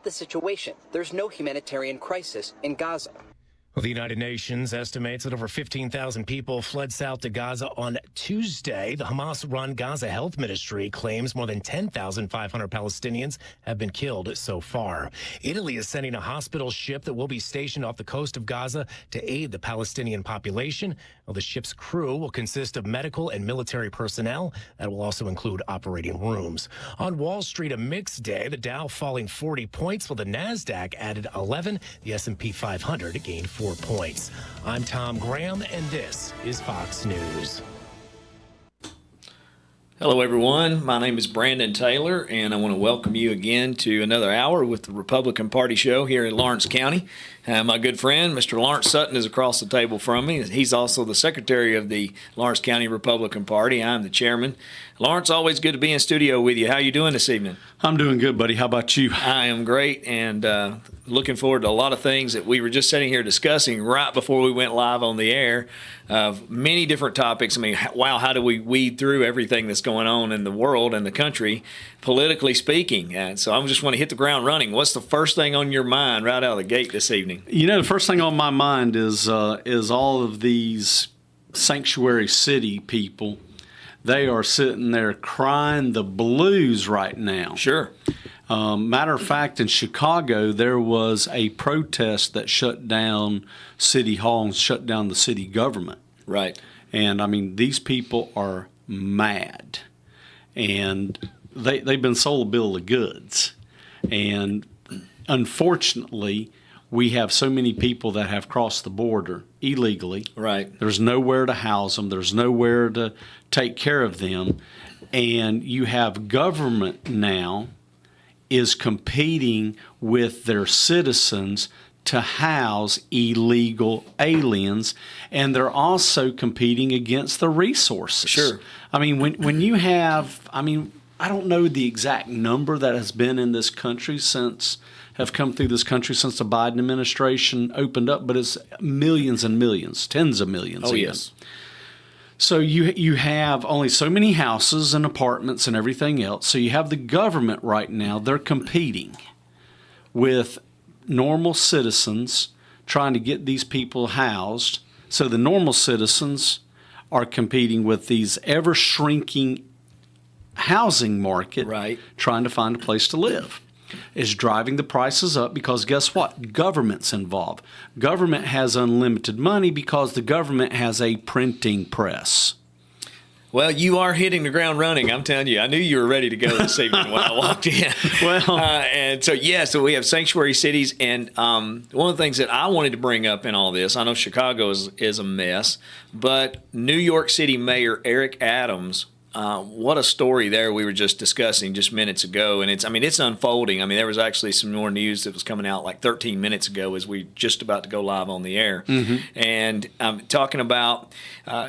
the situation. There's no humanitarian crisis in Gaza. Well, the United Nations estimates that over 15,000 people fled south to Gaza on Tuesday. The Hamas-run Gaza Health Ministry claims more than 10,500 Palestinians have been killed so far. Italy is sending a hospital ship that will be stationed off the coast of Gaza to aid the Palestinian population. Well, the ship's crew will consist of medical and military personnel. That will also include operating rooms. On Wall Street, a mixed day. The Dow falling 40 points, while the Nasdaq added 11. The S&P 500 gained 4 points. I'm Tom Graham, and this is Fox News. Hello, everyone. My name is Brandon Taylor, and I want to welcome you again to another hour with the Republican Party Show here in Lawrence County. My good friend, Mr. Lawrence Sutton, is across the table from me. He's also the secretary of the Lawrence County Republican Party. I'm the chairman. Lawrence, always good to be in studio with you. How you doing this evening? I'm doing good, buddy. How about you? I am great, and looking forward to a lot of things that we were just sitting here discussing right before we went live on the air. Many different topics. I mean, wow, how do we weed through everything that's going on in the world and the country, politically speaking? And so I just want to hit the ground running. What's the first thing on your mind right out of the gate this evening? You know, the first thing on my mind is all of these sanctuary city people. They are sitting there crying the blues right now. Sure. Matter of fact, in Chicago, there was a protest that shut down City Hall and shut down the city government. Right. And, I mean, these people are mad. And they've been sold a bill of goods. And, unfortunately, we have so many people that have crossed the border illegally. Right. There's nowhere to house them. There's nowhere to take care of them. And you have government now is competing with their citizens to house illegal aliens, and they're also competing against the resources. Sure. I mean, when you have, I mean, I don't know the exact number that has been in this country have come through this country since the Biden administration opened up, but it's millions and millions, tens of millions. Oh, even. yes. So you have only so many houses and apartments and everything else. So you have the government right now. They're competing with normal citizens trying to get these people housed. So the normal citizens are competing with these ever-shrinking housing market, right, trying to find a place to live. Is driving the prices up because guess what? Government's involved. Government has unlimited money because the government has a printing press. Well, you are hitting the ground running. I'm telling you. I knew you were ready to go this evening when I walked in. Well, and so we have sanctuary cities. And one of the things that I wanted to bring up in all this, I know Chicago is a mess, but New York City Mayor Eric Adams, what a story there we were just discussing just minutes ago. And it's unfolding. I mean, there was actually some more news that was coming out like 13 minutes ago as we just about to go live on the air. Mm-hmm. And I'm talking about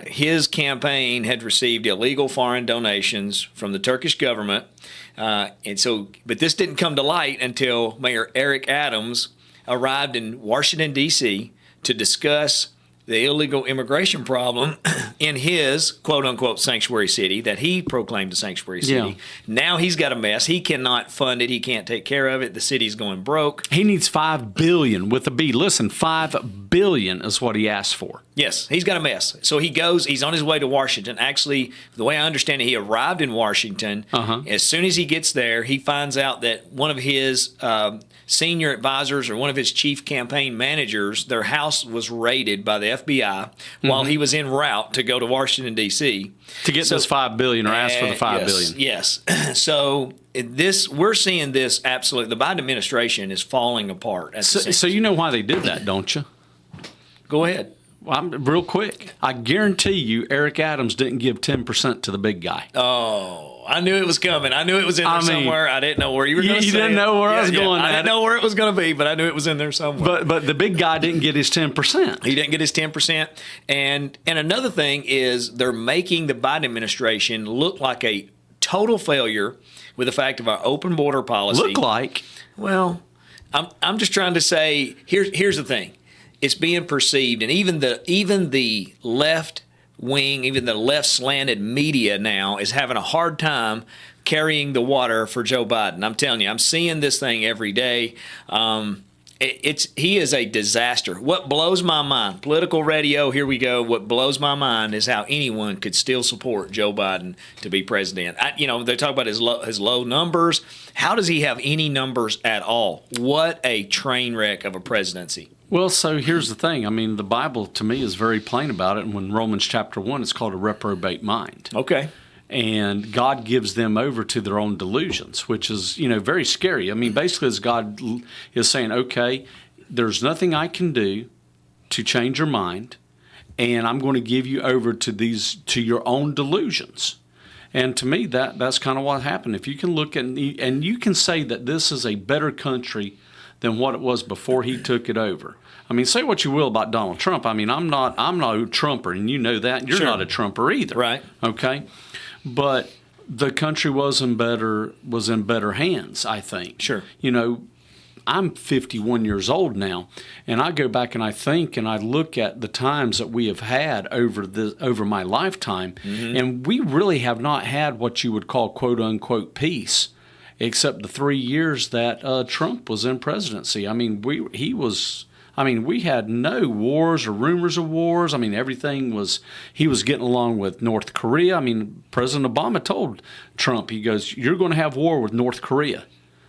his campaign had received illegal foreign donations from the Turkish government. But this didn't come to light until Mayor Eric Adams arrived in Washington, D.C. to discuss the illegal immigration problem in his quote-unquote sanctuary city that he proclaimed a sanctuary city. Yeah. Now he's got a mess. He cannot fund it. He can't take care of it. The city's going broke. He needs $5 billion with a B. Listen, $5 billion is what he asked for. Yes, he's got a mess. So he's on his way to Washington. Actually, the way I understand it, he arrived in Washington. As soon as he gets there, he finds out that one of his senior advisors or one of his chief campaign managers, their house was raided by the FBI while he was en route to go to Washington, D.C. To get this $5 billion or ask for the $5 billion. Yes. So we're seeing this absolutely. The Biden administration is falling apart. So you know why they did that, don't you? Go ahead. Real quick. I guarantee you Eric Adams didn't give 10% to the big guy. Oh, I knew it was coming. I knew it was in there somewhere. I didn't know where you were going to say it. You didn't know where I was going. I didn't know where it was going to be, but I knew it was in there somewhere. But the big guy didn't get his 10%. He didn't get his 10%. And another thing is they're making the Biden administration look like a total failure with the fact of our open border policy. Look like? Well, I'm just trying to say, here's the thing. It's being perceived, and even the left wing, even the left slanted media now is having a hard time carrying the water for Joe Biden. I'm telling you, I'm seeing this thing every day. He is a disaster. What blows my mind, political radio, here we go. What blows my mind is how anyone could still support Joe Biden to be president. They talk about his low numbers. How does he have any numbers at all? What a train wreck of a presidency. Well, so here's the thing. I mean, the Bible to me is very plain about it. And when Romans chapter 1, it's called a reprobate mind. Okay. And God gives them over to their own delusions, which is, very scary. I mean, basically, as God is saying, okay, there's nothing I can do to change your mind, and I'm going to give you over to your own delusions. And to me, that's kind of what happened. If you can look at, and you can say that this is a better country than what it was before he took it over. I mean, say what you will about Donald Trump. I mean, I'm not a Trumper, and you know that. You're not a Trumper either. Right. Okay? But the country was in better hands, I think. Sure. I'm 51 years old now, and I go back and I think and I look at the times that we have had over my lifetime, and we really have not had what you would call quote unquote peace, except the 3 years that Trump was in presidency. I mean, we had no wars or rumors of wars. I mean, he was getting along with North Korea. I mean, President Obama told Trump, he goes, "You're going to have war with North Korea."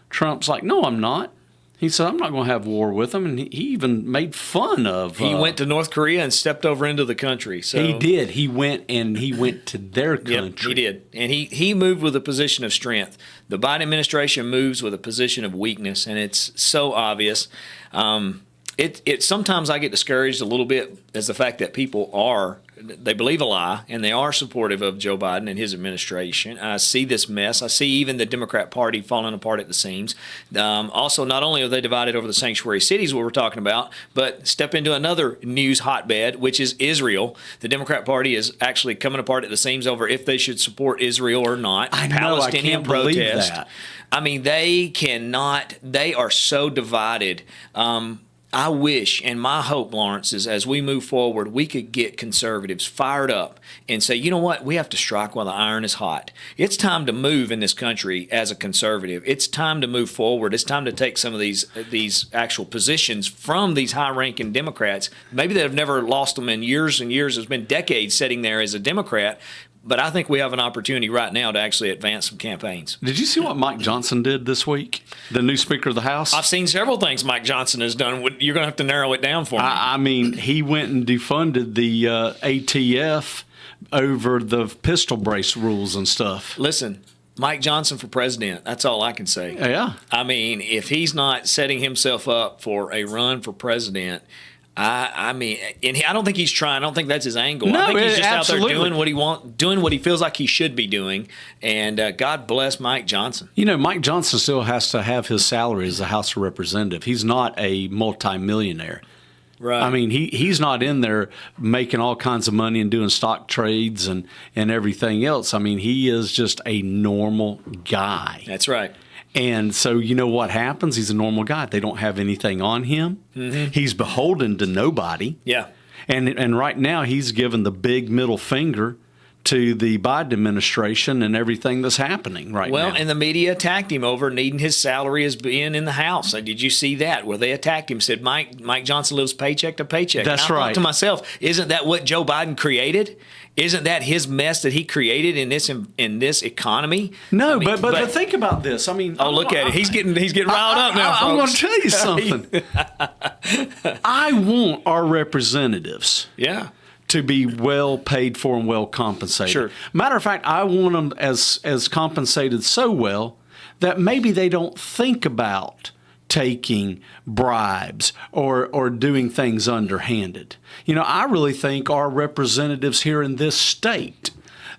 Trump's like, "No, I'm not." He said, "I'm not going to have war with them." And he even made fun of... He went to North Korea and stepped over into the country. So he did. He went to their country. Yep, he did. And he moved with a position of strength. The Biden administration moves with a position of weakness, and it's so obvious. Sometimes I get discouraged a little bit as the fact that people they believe a lie, and they are supportive of Joe Biden and his administration. I see this mess. I see even the Democrat Party falling apart at the seams. Also, not only are they divided over the sanctuary cities, what we're talking about, but step into another news hotbed, which is Israel. The Democrat Party is actually coming apart at the seams over if they should support Israel or not. I know, Palestinian I can't believe protest. that. I mean, they are so divided. I wish, and my hope, Lawrence, is as we move forward, we could get conservatives fired up and say, you know what, we have to strike while the iron is hot. It's time to move in this country as a conservative. It's time to move forward. It's time to take some of these actual positions from these high-ranking Democrats. Maybe they have never lost them in years and years. It's been decades sitting there as a Democrat. But I think we have an opportunity right now to actually advance some campaigns. Did you see what Mike Johnson did this week, the new Speaker of the House? I've seen several things Mike Johnson has done. You're going to have to narrow it down for me. I mean, he went and defunded the ATF over the pistol brace rules and stuff. Listen, Mike Johnson for president, that's all I can say. Yeah. I mean, if he's not setting himself up for a run for president, I mean, and I don't think he's trying. I don't think that's his angle. No, I think he's just absolutely. out there doing what he feels like he should be doing. And God bless Mike Johnson. Mike Johnson still has to have his salary as a House of Representative. He's not a multimillionaire. Right. I mean, he's not in there making all kinds of money and doing stock trades and everything else. I mean, he is just a normal guy. That's right. And so you know what happens? He's a normal guy. They don't have anything on him. Mm-hmm. He's beholden to nobody. Yeah. And right now he's given the big middle finger to the Biden administration and everything that's happening right now. Well, and the media attacked him over needing his salary as being in the House. Did you see that? Where they attacked him, said Mike Johnson lives paycheck to paycheck. That's and I right. thought to myself, isn't that what Joe Biden created? Isn't that his mess that he created in this economy? No, I mean, but think about this. I mean, look at it. He's getting riled up now, I'm going folks. to tell you something. I want our representatives. Yeah. To be well paid for and well compensated. Sure. Matter of fact, I want them as compensated so well that maybe they don't think about taking bribes or doing things underhanded. I really think our representatives here in this state,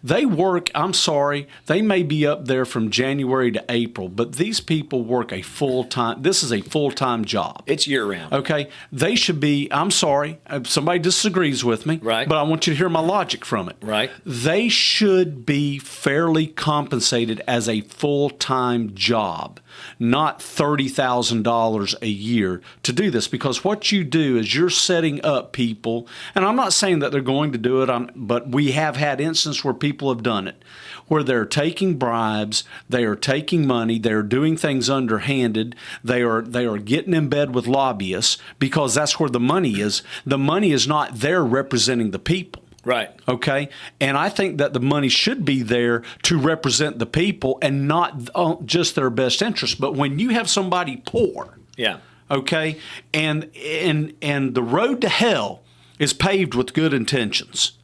they work, I'm sorry, they may be up there from January to April, but these people work this is a full-time job. It's year-round. Okay? They should be, I'm sorry, if somebody disagrees with me, right, but I want you to hear my logic from it. Right. They should be fairly compensated as a full-time job, not $30,000 a year to do this, because what you do is you're setting up people, and I'm not saying that they're going to do it, but we have had instances where people people have done it, where they're taking bribes, they are taking money, they are doing things underhanded, they are getting in bed with lobbyists because that's where the money is. The money is not there representing the people. Right. Okay. And I think that the money should be there to represent the people and not just their best interest. But when you have somebody poor, yeah, okay, and the road to hell is paved with good intentions,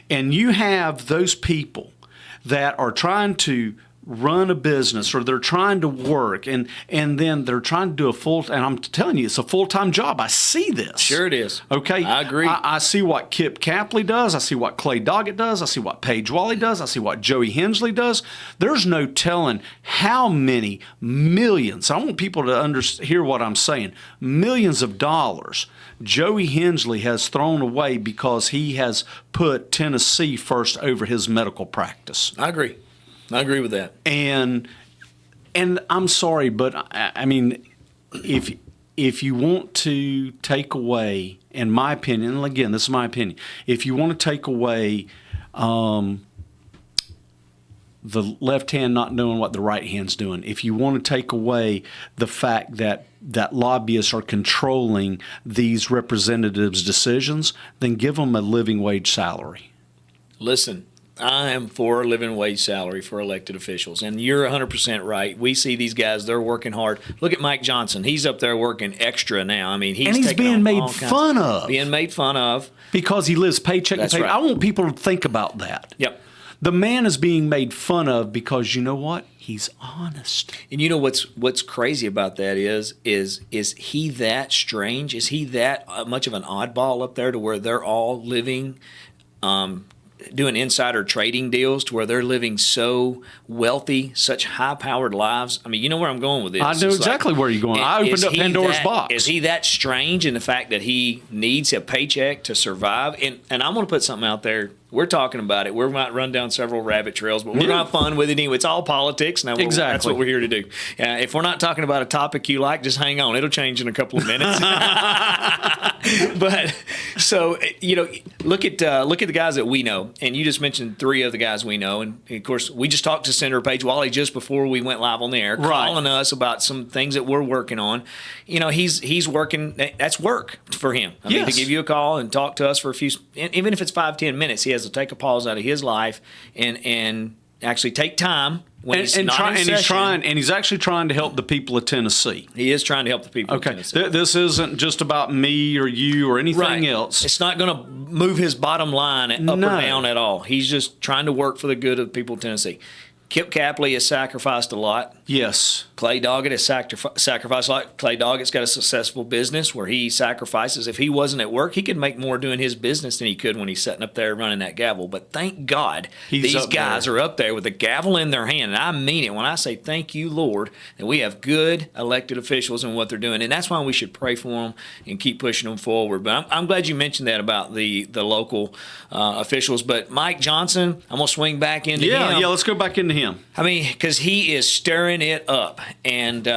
and you have those people that are trying to run a business or they're trying to work and then they're trying to do and I'm telling you, it's a full-time job. I see this. Sure it is. Okay. I agree. I see what Kip Capley does. I see what Clay Doggett does. I see what Paige Wally does. I see what Joey Hensley does. There's no telling how many millions. I want people to hear what I'm saying. Millions of dollars Joey Hensley has thrown away because he has put Tennessee first over his medical practice. I agree with that. And I'm sorry, but I mean, if you want to take away, in my opinion, and again, this is my opinion, if you want to take away the left hand not knowing what the right hand's doing, if you want to take away the fact that lobbyists are controlling these representatives' decisions, then give them a living wage salary. Listen, I am for a living wage salary for elected officials, and you're 100% right. We see these guys; they're working hard. Look at Mike Johnson; he's up there working extra now. I mean, he's being made fun of. Being made fun of because he lives paycheck to paycheck. Right. I want people to think about that. Yep. The man is being made fun of because you know what? He's honest. And you know what's crazy about that is he that strange? Is he that much of an oddball up there to where they're all living? Doing insider trading deals to where they're living so wealthy, such high-powered lives. I mean, you know where I'm going with this. I know exactly where you're going. I opened up Pandora's box. Is he that strange in the fact that he needs a paycheck to survive? And I'm going to put something out there. We're talking about it. We might run down several rabbit trails, but we're going to have fun with it anyway. It's all politics. Now, exactly. That's what we're here to do. If we're not talking about a topic you like, just hang on. It'll change in a couple of minutes. But so, you know, look at the guys that we know. And you just mentioned three of the guys we know. And, of course, we just talked to Senator Paige Wally just before we went live on the air, calling us about some things that we're working on. You know, he's working. That's work for him. I mean, to give you a call and talk to us for a few, even if it's 5-10 minutes, he has to take a pause out of his life and actually take time when he's not in session. And he's actually trying to help the people of Tennessee. He is trying to help the people of Tennessee. This isn't just about me or you or anything else. It's not going to move his bottom line up or down at all. He's just trying to work for the good of the people of Tennessee. Kip Capley has sacrificed a lot. Yes. Clay Doggett has sacrificed a lot. Clay Doggett's got a successful business where he sacrifices. If he wasn't at work, he could make more doing his business than he could when he's sitting up there running that gavel. But thank God these guys are up there with a gavel in their hand. And I mean it when I say thank you, Lord, that we have good elected officials and what they're doing. And that's why we should pray for them and keep pushing them forward. But I'm glad you mentioned that about the local officials. But Mike Johnson, I'm going to swing back into him. Yeah, let's go back into him. I mean, because he is stirring it up. And,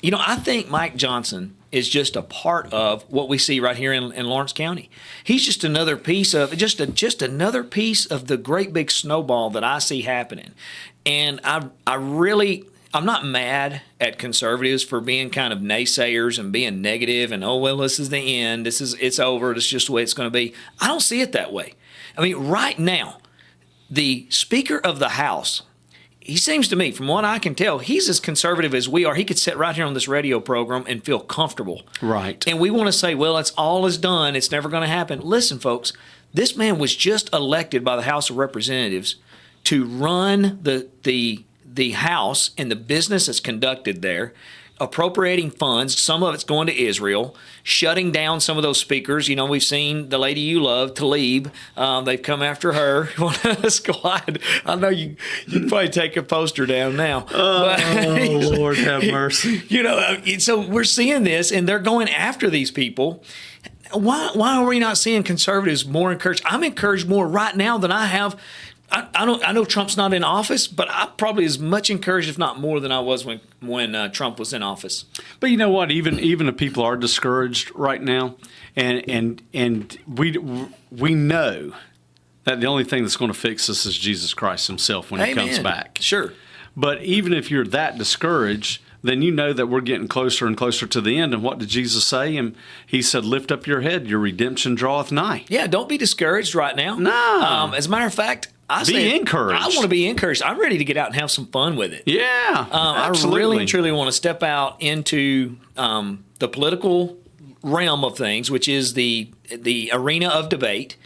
you know, I think Mike Johnson is just a part of what we see right here in Lawrence County. He's just another piece of another piece of the great big snowball that I see happening. And I'm not mad at conservatives for being kind of naysayers and being negative and, oh, well, this is the end. It's over. It's just the way it's going to be. I don't see it that way. I mean, right now, the Speaker of the House, he seems to me, from what I can tell, he's as conservative as we are. He could sit right here on this radio program and feel comfortable. Right. And we want to say, well, it's all is done. It's never going to happen. Listen, folks, this man was just elected by the House of Representatives to run the House and the business that's conducted there, appropriating funds. Some of it's going to Israel, shutting down some of those speakers. You know, we've seen the lady you love, Tlaib. They've come after her. Squad. I know you probably take a poster down now. Oh, Lord have mercy. You know, so we're seeing this, and they're going after these people. Why are we not seeing conservatives more encouraged? I'm encouraged more right now than I have. I know Trump's not in office, but I'm probably as much encouraged, if not more, than I was when Trump was in office. But you know what? Even if people are discouraged right now, and we know that the only thing that's going to fix this is Jesus Christ himself when he comes back. Sure. But even if you're that discouraged, then you know that we're getting closer and closer to the end. And what did Jesus say? And he said, lift up your head, your redemption draweth nigh. Yeah, don't be discouraged right now. No. As a matter of fact, Be encouraged. I want to be encouraged. I'm ready to get out and have some fun with it. Yeah, absolutely. I really and truly want to step out into the political realm of things, which is the arena of debate,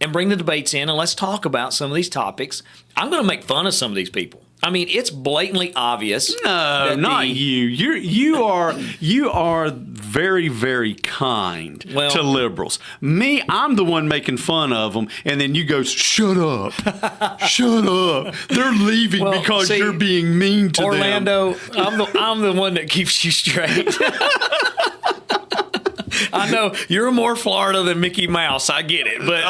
and bring the debates in, and let's talk about some of these topics. I'm going to make fun of some of these people. I mean, it's blatantly obvious. No, not you. You are very, very kind to liberals. Me, I'm the one making fun of them, and then you go, shut up, shut up. They're leaving because you're being mean to Orlando, them. I'm the one that keeps you straight. I know you're more Florida than Mickey Mouse. I get it, but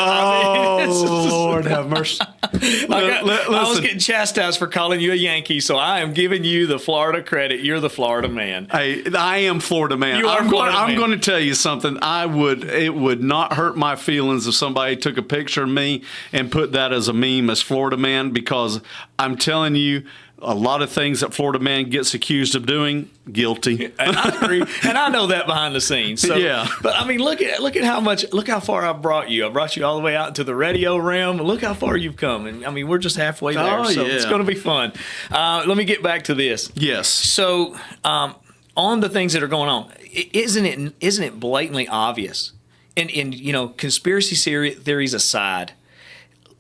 Lord have mercy. I was getting chastised for calling you a Yankee, so I am giving you the Florida credit. You're the Florida man. Hey, I am Florida man. You are Florida man. I'm going to tell you something. It would not hurt my feelings if somebody took a picture of me and put that as a meme as Florida man, because I'm telling you, a lot of things that Florida man gets accused of doing, guilty. And I agree, and I know that behind the scenes. So, yeah. But I mean, look how far I brought you. I brought you all the way out into the radio realm. Look how far you've come, and I mean, we're just halfway there, so it's going to be fun. Let me get back to this. Yes. So, on the things that are going on, isn't it blatantly obvious? And conspiracy theories aside,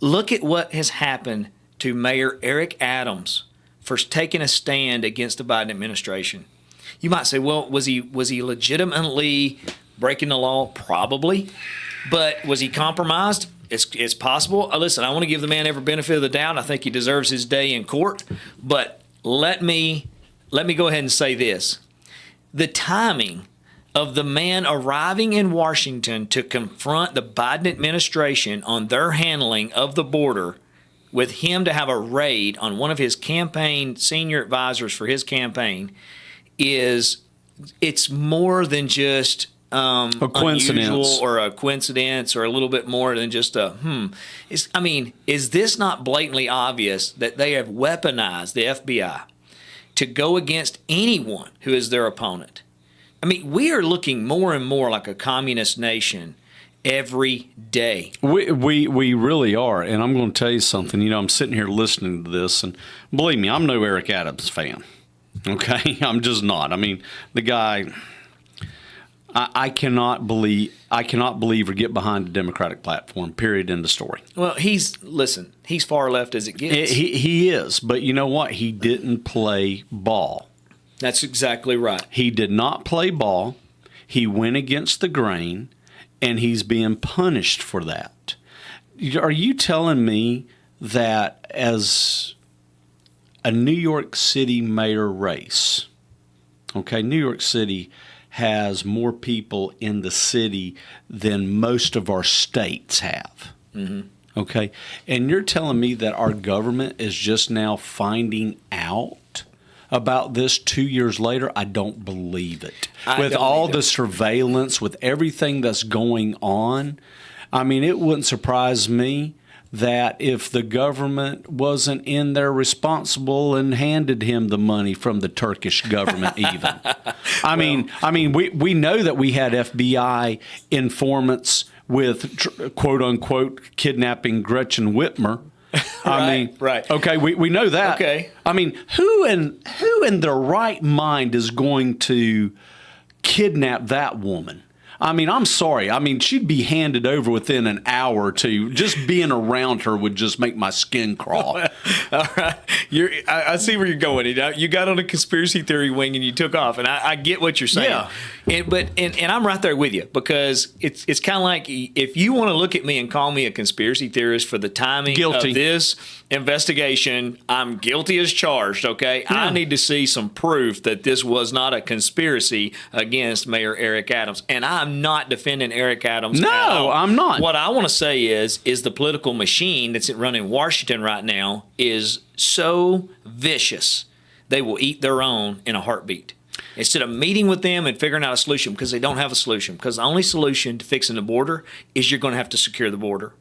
look at what has happened to Mayor Eric Adams for taking a stand against the Biden administration. You might say, well, was he legitimately breaking the law? Probably. But was he compromised? It's possible. Listen, I want to give the man every benefit of the doubt. I think he deserves his day in court. But let me go ahead and say this. The timing of the man arriving in Washington to confront the Biden administration on their handling of the border, with him to have a raid on one of his campaign senior advisors for his campaign, it's more than just a coincidence unusual or a coincidence or a little bit more than just is this not blatantly obvious that they have weaponized the FBI to go against anyone who is their opponent? I mean, we are looking more and more like a communist nation every day. We really are. And I'm going to tell you something. I'm sitting here listening to this, and believe me, I'm no Eric Adams fan. Okay? I'm just not. I mean, the guy, I cannot believe or get behind the Democratic platform, period, end of story. Well, he's far left as it gets. He is. But you know what? He didn't play ball. That's exactly right. He did not play ball. He went against the grain. And he's being punished for that. Are you telling me that as a New York City mayor race, okay, New York City has more people in the city than most of our states have, okay? And you're telling me that our government is just now finding out about this 2 years later? I don't believe it. With all the surveillance, with everything that's going on, I mean, it wouldn't surprise me that if the government wasn't in there responsible and handed him the money from the Turkish government even. I mean, we know that we had FBI informants with quote unquote kidnapping Gretchen Whitmer. Right. Okay, we know that. Okay. I mean, who in their right mind is going to kidnap that woman? I mean, I'm sorry. I mean, she'd be handed over within an hour or two. Just being around her would just make my skin crawl. All right. I see where you're going. You got on a conspiracy theory wing and you took off, and I get what you're saying. Yeah. And I'm right there with you, because it's kind of like, if you want to look at me and call me a conspiracy theorist for the timing of this investigation, I'm guilty as charged, okay? Yeah. I need to see some proof that this was not a conspiracy against Mayor Eric Adams. And I'm not defending Eric Adams. No, I'm not. What I want to say is the political machine that's running Washington right now is so vicious, they will eat their own in a heartbeat. Instead of meeting with them and figuring out a solution, because they don't have a solution. Because the only solution to fixing the border is you're going to have to secure the border.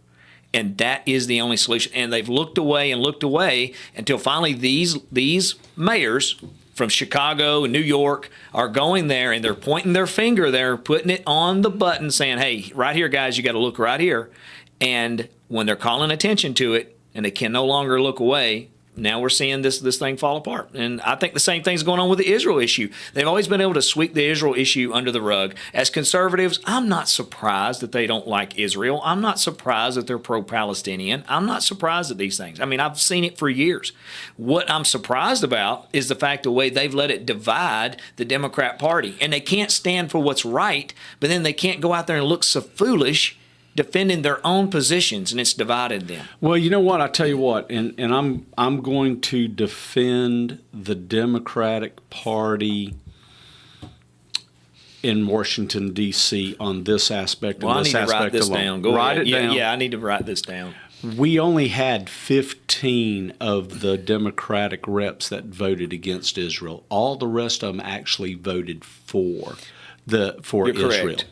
And that is the only solution. And they've looked away and looked away until finally these mayors from Chicago and New York are going there, and they're pointing their finger there, putting it on the button, saying, hey, right here, guys, you got to look right here. And when they're calling attention to it and they can no longer look away, now we're seeing this thing fall apart. And I think the same thing's going on with the Israel issue. They've always been able to sweep the Israel issue under the rug. As conservatives, I'm not surprised that they don't like Israel. I'm not surprised that they're pro-Palestinian. I'm not surprised at these things. I mean, I've seen it for years. What I'm surprised about is the fact the way they've let it divide the Democrat Party. And they can't stand for what's right, but then they can't go out there and look so foolish defending their own positions, and it's divided them. Well, you know what? I tell you what, and I'm going to defend the Democratic Party in Washington, D.C. on this aspect and this aspect alone. I need to write this down. Go write ahead. it down. Yeah, I need to write this down. We only had 15 of the Democratic reps that voted against Israel. All the rest of them actually voted for Israel. Correct.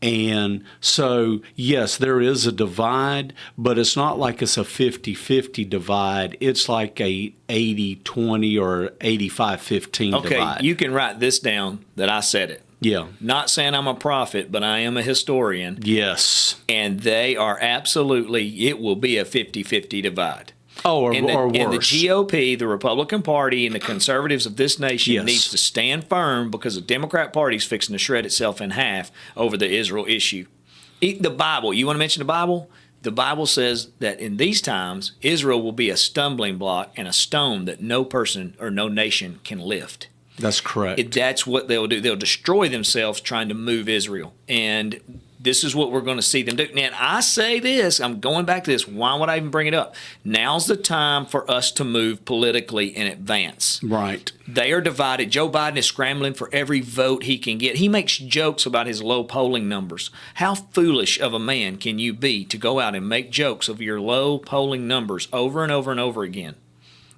And so, yes, there is a divide, but it's not like it's a 50-50 divide. It's like a 80-20 or 85-15 divide. Okay, you can write this down that I said it. Yeah. Not saying I'm a prophet, but I am a historian. Yes. And they are absolutely, it will be a 50-50 divide. Oh, or worse. And the GOP, the Republican Party, and the conservatives of this nation needs to stand firm, because the Democrat Party is fixing to shred itself in half over the Israel issue. The Bible, you want to mention the Bible? The Bible says that in these times, Israel will be a stumbling block and a stone that no person or no nation can lift. That's correct. That's what they'll do. They'll destroy themselves trying to move Israel. And this is what we're going to see them do. And I say this, I'm going back to this. Why would I even bring it up? Now's the time for us to move politically and advance. Right. They are divided. Joe Biden is scrambling for every vote he can get. He makes jokes about his low polling numbers. How foolish of a man can you be to go out and make jokes of your low polling numbers over and over and over again,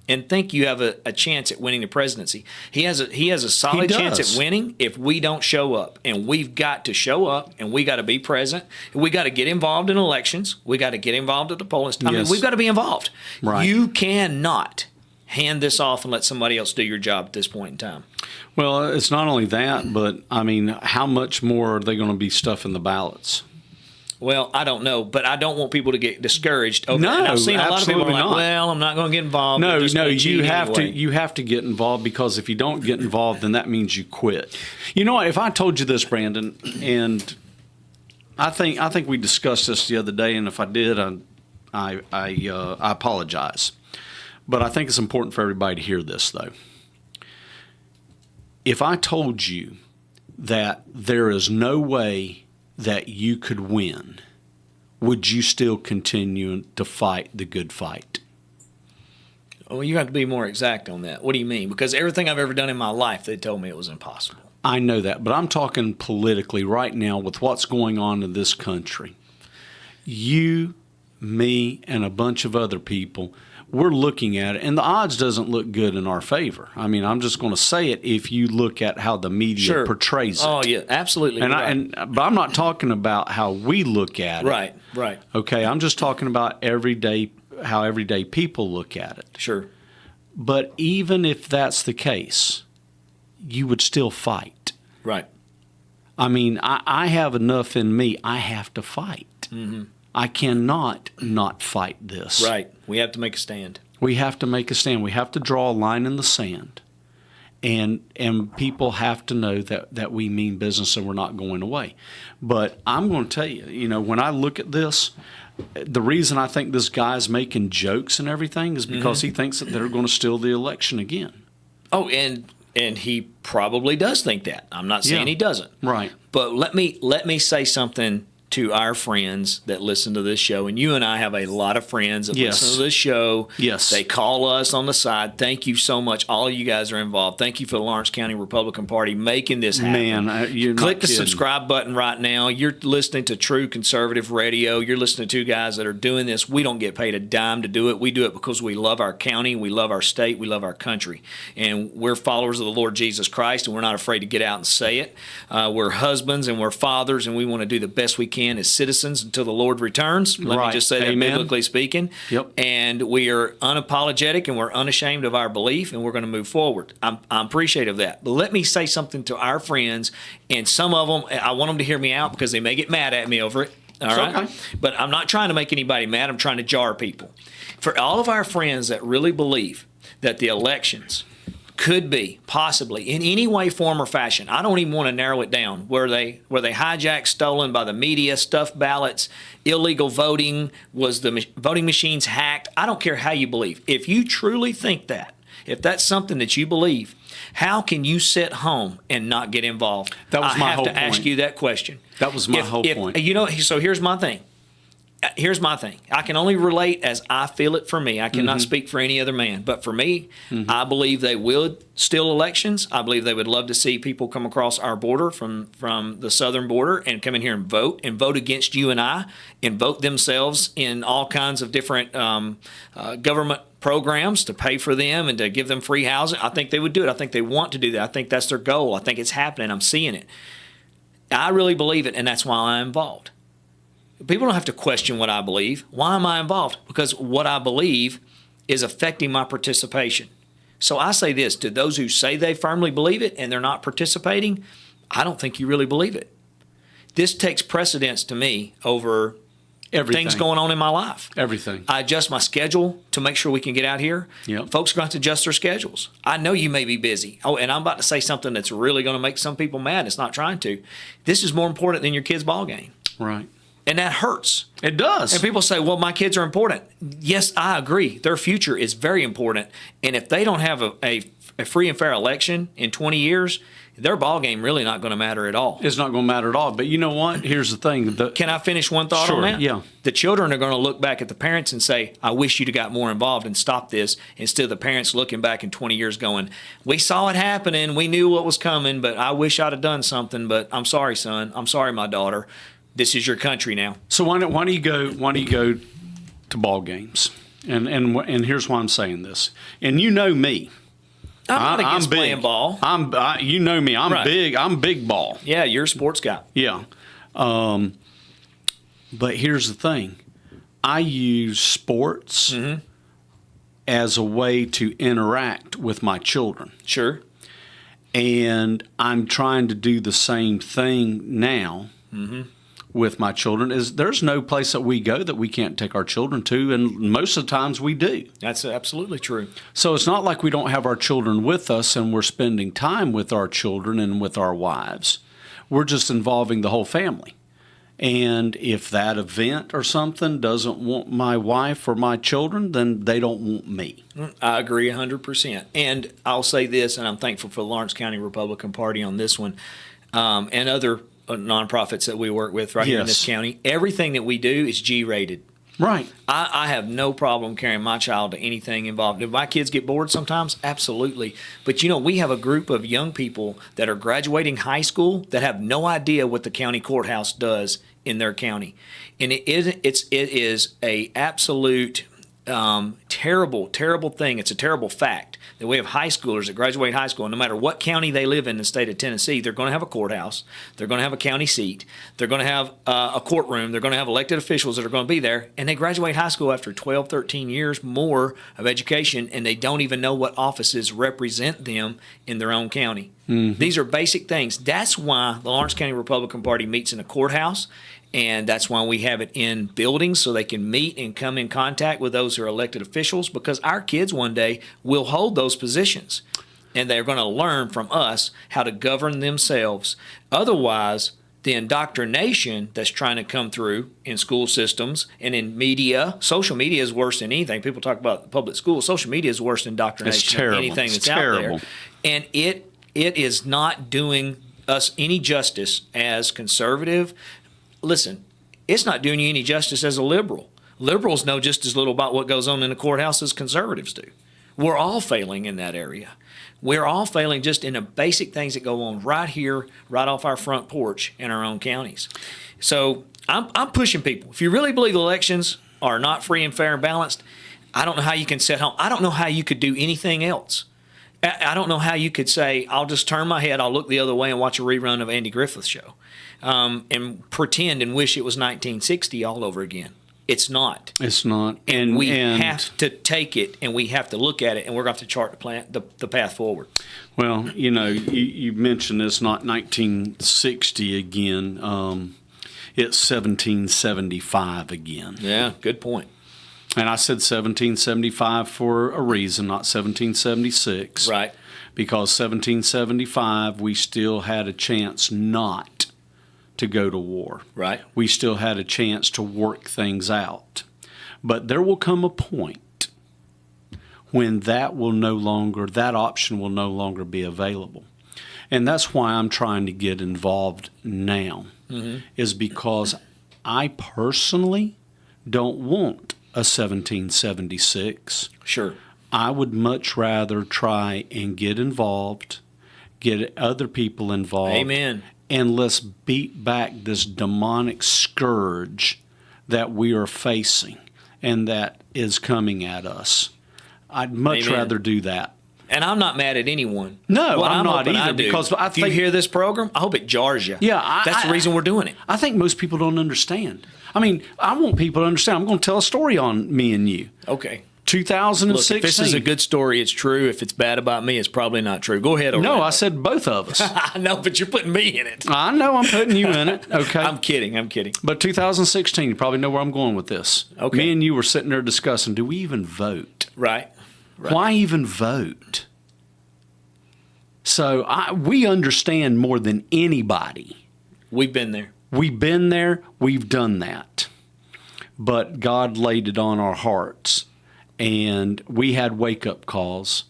and think you have a chance at winning the presidency? He has a solid chance at winning if we don't show up. And we've got to show up, and we got to be present. We got to get involved in elections. We got to get involved at the polling. I mean, we've got to be involved. Right. You cannot hand this off and let somebody else do your job at this point in time. Well, it's not only that, but, I mean, how much more are they going to be stuffing the ballots? Well, I don't know, but I don't want people to get discouraged over No, it. And I've seen a lot of people absolutely like, not. well, I'm not going to get involved. No, They're just gonna cheat anyway. You have to get involved, because if you don't get involved, then that means you quit. You know what? If I told you this, Brandon, and I think we discussed this the other day, and if I did, I apologize. But I think it's important for everybody to hear this, though. If I told you that there is no way that you could win, would you still continue to fight the good fight? Well, you have to be more exact on that. What do you mean? Because everything I've ever done in my life, they told me it was impossible. I know that, but I'm talking politically right now with what's going on in this country. You, me, and a bunch of other people, we're looking at it, and the odds doesn't look good in our favor. I mean, I'm just going to say it if you look at how the media portrays it. Oh, yeah, absolutely. But I'm not talking about how we look at it. Right. Okay, I'm just talking about how everyday people look at it. Sure. But even if that's the case, you would still fight. Right. I mean, I have enough in me. I have to fight. Mm-hmm. I cannot not fight this. Right. We have to make a stand. We have to make a stand. We have to draw a line in the sand. And people have to know that we mean business and we're not going away. But I'm going to tell you, when I look at this, the reason I think this guy's making jokes and everything is because he thinks that they're going to steal the election again. Oh, and he probably does think that. I'm not saying he doesn't. Right. But let me say something to our friends that listen to this show. And you and I have a lot of friends that listen to this show. Yes. They call us on the side. Thank you so much. All of you guys are involved. Thank you for the Lawrence County Republican Party making this happen. Man, you're not Click the kidding. subscribe button right now. You're listening to True Conservative Radio. You're listening to two guys that are doing this. We don't get paid a dime to do it. We do it because we love our county, we love our state, we love our country. And we're followers of the Lord Jesus Christ, and we're not afraid to get out and say it. We're husbands and we're fathers, and we want to do the best we can can as citizens until the Lord returns. Let me just say that, Amen. biblically speaking. Yep. And we are unapologetic and we're unashamed of our belief, and we're going to move forward. I'm appreciative of that. But let me say something to our friends, and some of them, I want them to hear me out because they may get mad at me over it. All right. Okay. But I'm not trying to make anybody mad. I'm trying to jar people. For all of our friends that really believe that the elections could be possibly in any way, form, or fashion, I don't even want to narrow it down, where they hijacked, stolen by the media, stuffed ballots, illegal voting, was the voting machines hacked. I don't care how you believe. If you truly think that, if that's something that you believe, how can you sit home and not get involved? That was my whole I have to ask point. you that question. That was my whole point. You know, so here's my thing. I can only relate as I feel it for me. I cannot speak for any other man. But for me, I believe they would steal elections. I believe they would love to see people come across our border from the southern border and come in here and vote against you and I, and vote themselves in all kinds of different government programs to pay for them and to give them free housing. I think they would do it. I think they want to do that. I think that's their goal. I think it's happening. I'm seeing it. I really believe it, and that's why I'm involved. People don't have to question what I believe. Why am I involved? Because what I believe is affecting my participation. So I say this to those who say they firmly believe it and they're not participating, I don't think you really believe it. This takes precedence to me over Everything. things going on in my life. Everything. I adjust my schedule to make sure we can get out here. Yep. Folks are going to have to adjust their schedules. I know you may be busy. Oh, and I'm about to say something that's really going to make some people mad. It's not trying to. This is more important than your kid's ball game. Right. And that hurts. It does. And people say, well, my kids are important. Yes, I agree. Their future is very important. And if they don't have a free and fair election in 20 years, their ball game really not going to matter at all. It's not going to matter at all. But you know what? Here's the thing. Can I finish one thought Sure, on that? yeah. The children are going to look back at the parents and say, I wish you'd have got more involved and stopped this, instead of the parents looking back in 20 years going, we saw it happening, we knew what was coming, but I wish I'd have done something, but I'm sorry, son. I'm sorry, my daughter. This is your country now. So why do you go to ball games? And here's why I'm saying this. And you know me. I'm not against big. playing ball. You know me. I'm Right. big. I'm big ball. Yeah, you're a sports guy. Yeah. But here's the thing. I use sports as a way to interact with my children. Sure. And I'm trying to do the same thing now with my children. There's no place that we go that we can't take our children to, and most of the times we do. That's absolutely true. So it's not like we don't have our children with us and we're spending time with our children and with our wives. We're just involving the whole family. And if that event or something doesn't want my wife or my children, then they don't want me. I agree 100%. And I'll say this, and I'm thankful for the Lawrence County Republican Party on this one, and other nonprofits that we work with right here in this county. Everything that we do is G-rated. Right. I have no problem carrying my child to anything involved. Do my kids get bored sometimes? Absolutely. But, you know, we have a group of young people that are graduating high school that have no idea what the county courthouse does in their county. And it is a absolute terrible, terrible thing. It's a terrible fact that we have high schoolers that graduate high school, and no matter what county they live in the state of Tennessee, they're going to have a courthouse, they're going to have a county seat, they're going to have a courtroom, they're going to have elected officials that are going to be there, and they graduate high school after 12, 13 years more of education, and they don't even know what offices represent them in their own county. These are basic things. That's why the Lawrence County Republican Party meets in a courthouse. And that's why we have it in buildings, so they can meet and come in contact with those who are elected officials, because our kids one day will hold those positions, and they're going to learn from us how to govern themselves. Otherwise, the indoctrination that's trying to come through in school systems and in media, social media is worse than anything. People talk about public schools. Social media is worse than indoctrination than anything that's out there. And it is not doing us any justice as conservative. Listen, it's not doing you any justice as a liberal. Liberals know just as little about what goes on in the courthouse as conservatives do. We're all failing in that area. We're all failing just in the basic things that go on right here, right off our front porch in our own counties. So I'm pushing people. If you really believe elections are not free and fair and balanced, I don't know how you can sit home. I don't know how you could do anything else. I don't know how you could say, I'll just turn my head, I'll look the other way and watch a rerun of Andy Griffith's show and pretend and wish it was 1960 all over again. It's not. It's not. And we have to take it, and we have to look at it, and we're going to have to chart the path forward. Well, you mentioned it's not 1960 again. It's 1775 again. Yeah, good point. And I said 1775 for a reason, not 1776. Right. Because 1775, we still had a chance not to go to war. Right. We still had a chance to work things out. But there will come a point when that option will no longer be available. And that's why I'm trying to get involved now, is because I personally don't want a 1776. Sure. I would much rather try and get involved, get other people involved. Amen. And let's beat back this demonic scourge that we are facing and that is coming at us. I'd much rather do that. And I'm not mad at anyone. No, I'm not either. Because I think, if you hear this program, I hope it jars you. Yeah, that's the reason we're doing it. I think most people don't understand. I mean, I want people to understand. I'm going to tell a story on me and you. Okay. 2016. Look, if this is a good story, it's true. If it's bad about me, it's probably not true. Go ahead. No, I said both of us. I know, but you're putting me in it. I know I'm putting you in it. Okay. I'm kidding. But 2016, you probably know where I'm going with this. Okay. Me and you were sitting there discussing, do we even vote? Right. Why even vote? So we understand more than anybody. We've been there. We've been there. We've done that. But God laid it on our hearts. And we had wake-up calls.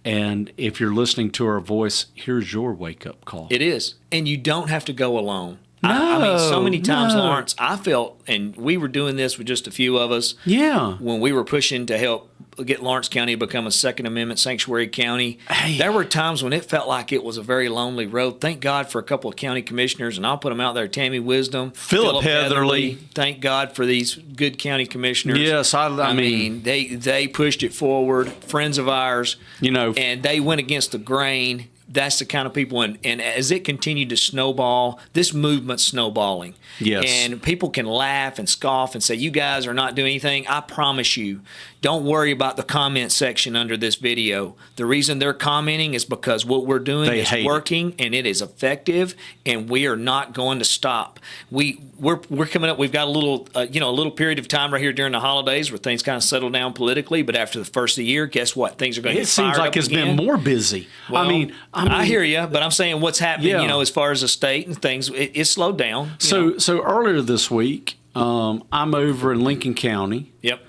And if you're listening to our voice, here's your wake-up call. It is. And you don't have to go alone. No, I mean, so many times, Lawrence, I felt, and we were doing this with just a few of us. Yeah. When we were pushing to help get Lawrence County to become a Second Amendment sanctuary county, Hey. there were times when it felt like it was a very lonely road. Thank God for a couple of county commissioners, and I'll put them out there, Tammy Wisdom, Philip Heatherly. Thank God for these good county commissioners. Yes, I mean they pushed it forward, friends of ours, and they went against the grain. That's the kind of people, and as it continued to snowball, this movement's snowballing. Yes. And people can laugh and scoff and say, you guys are not doing anything. I promise you, don't worry about the comment section under this video. The reason they're commenting is because what we're doing is working and it is effective, and we are not going to stop. We're coming up. We've got a little period of time right here during the holidays where things kind of settle down politically. But after the first of the year, guess what? Things are going to get fired up. It seems like it's been more busy. Well, I mean, I hear you, but I'm saying what's happening. Yeah. As far as the state and things, it's slowed down. So earlier this week, I'm over in Lincoln County. Yep.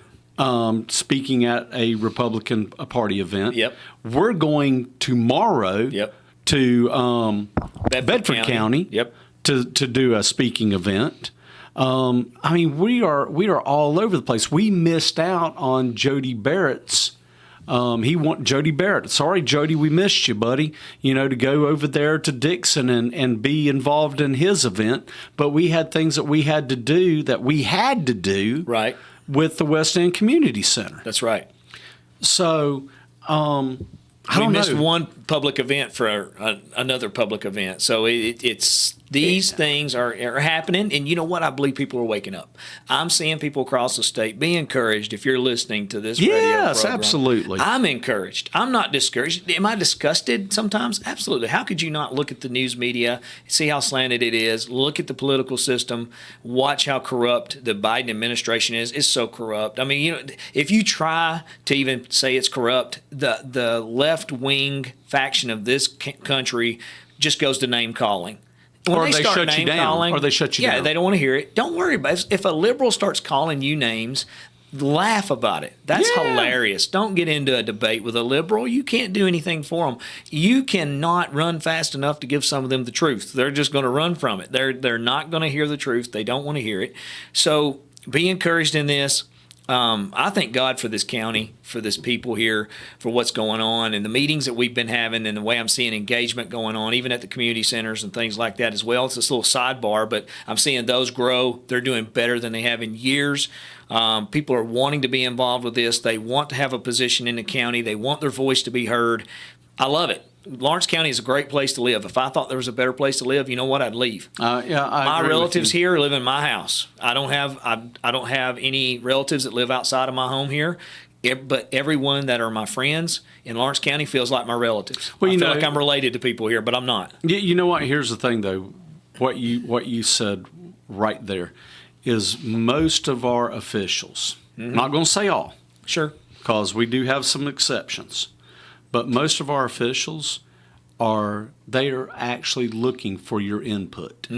Speaking at a Republican Party event. Yep. We're going tomorrow. Yep. To Bedford County. Yep. To do a speaking event. I mean, we are all over the place. We missed out on Jody Barrett's. Jody Barrett. Sorry, Jody, we missed you, buddy. To go over there to Dixon and be involved in his event. But we had things that we had to do. Right. With the West End Community Center. That's right. So, we missed one public event for another public event. So it's these things are happening, and you know what? I believe people are waking up. I'm seeing people across the state. Be encouraged if you're listening to this radio program. Yes, absolutely. I'm encouraged. I'm not discouraged. Am I disgusted sometimes? Absolutely. How could you not look at the news media, see how slanted it is, look at the political system, watch how corrupt the Biden administration is? It's so corrupt. I mean, if you try to even say it's corrupt, the left-wing faction of this country just goes to name calling. When or they shut you down. Or they shut you down. Yeah, they don't want to hear it. Don't worry about it. If a liberal starts calling you names, laugh about it. That's hilarious. Don't get into a debate with a liberal. You can't do anything for them. You cannot run fast enough to give some of them the truth. They're just going to run from it. They're not going to hear the truth. They don't want to hear it. So be encouraged in this. I thank God for this county, for this people here, for what's going on, and the meetings that we've been having, and the way I'm seeing engagement going on, even at the community centers and things like that as well. It's this little sidebar, but I'm seeing those grow. They're doing better than they have in years. People are wanting to be involved with this. They want to have a position in the county. They want their voice to be heard. I love it. Lawrence County is a great place to live. If I thought there was a better place to live, you know what? I'd leave. My relatives here live in my house. I don't have any relatives that live outside of my home here. But everyone that are my friends in Lawrence County feels like my relatives. Well, I feel like I'm related to people here, but I'm not. You know what? Here's the thing, though. What you said right there is most of our officials, not going to say all. Sure. Because we do have some exceptions. But most of our officials are actually looking for your input.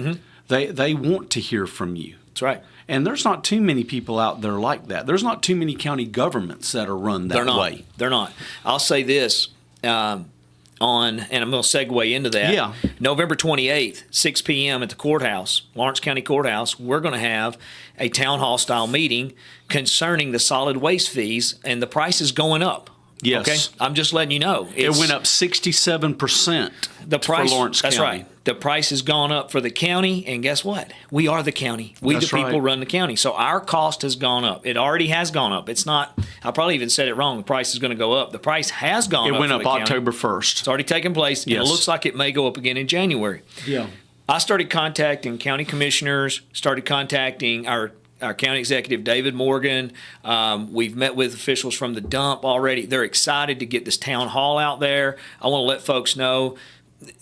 They want to hear from you. That's right. And there's not too many people out there like that. There's not too many county governments that are run that way. They're not. I'll say this and I'm going to segue into that. Yeah. November 28th, 6 p.m. at the courthouse, Lawrence County Courthouse, we're going to have a town hall style meeting concerning the solid waste fees, and the price is going up. Yes. Okay? I'm just letting you know. It went up 67% for Lawrence County. That's right. The price has gone up for the county, and guess what? We are the county. That's the people right. run the county. So our cost has gone up. It already has gone up. It's not, I probably even said it wrong. The price is going to go up. The price has gone up. It went for up the October county. 1st. It's already taken place, and it looks like it may go up again in January. Yeah. I started contacting county commissioners, started contacting our county executive, David Morgan. We've met with officials from the dump already. They're excited to get this town hall out there. I want to let folks know,